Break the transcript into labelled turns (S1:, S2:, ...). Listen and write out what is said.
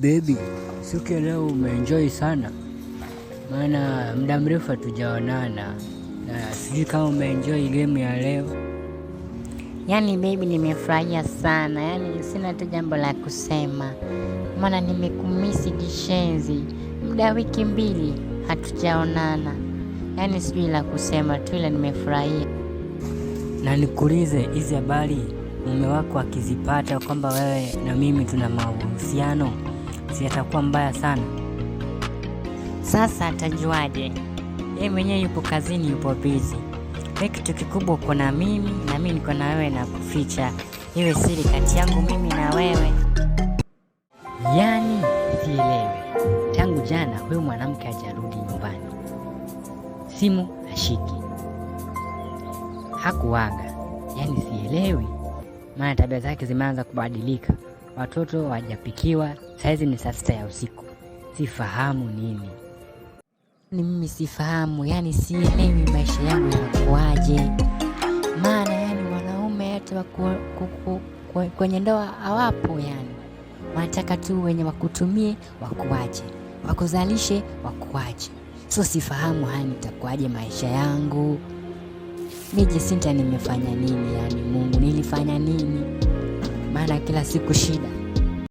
S1: Baby, siku ya leo umeenjoy sana, maana muda mrefu hatujaonana na sijui kama umeenjoy game ya leo.
S2: Yaani baby, nimefurahia sana, yaani sina hata jambo la kusema, maana nimekumisi kishenzi. Muda wiki 2 hatujaonana, yaani sijui la kusema tu, ila nimefurahia.
S1: Na nikuulize, hizi habari mume wako akizipata kwamba wewe na mimi tuna mahusiano, si atakuwa mbaya sana?
S2: Sasa atajuaje? Yeye mwenyewe yupo kazini, yupo busy. Kitu kikubwa uko na mimi na mimi niko na wewe, na kuficha iwe siri kati yangu mimi na wewe. Yaani sielewi, tangu jana huyu mwanamke hajarudi nyumbani, simu hashiki, hakuaga. Yaani sielewi, maana tabia zake zimeanza kubadilika. Watoto wajapikiwa, saizi ni saa 6 ya usiku. Sifahamu nini, ni mimi sifahamu, yani sielewi maisha yangu yanakuaje. Maana yani wanaume hata kwenye ndoa hawapo, yani wanataka tu wenye wakutumie wakuache, wakuzalishe wakuache. So sifahamu hani itakuaje maisha yangu. Mimi Sinta nimefanya nini? Yani Mungu, nilifanya nini? Maana kila siku shida.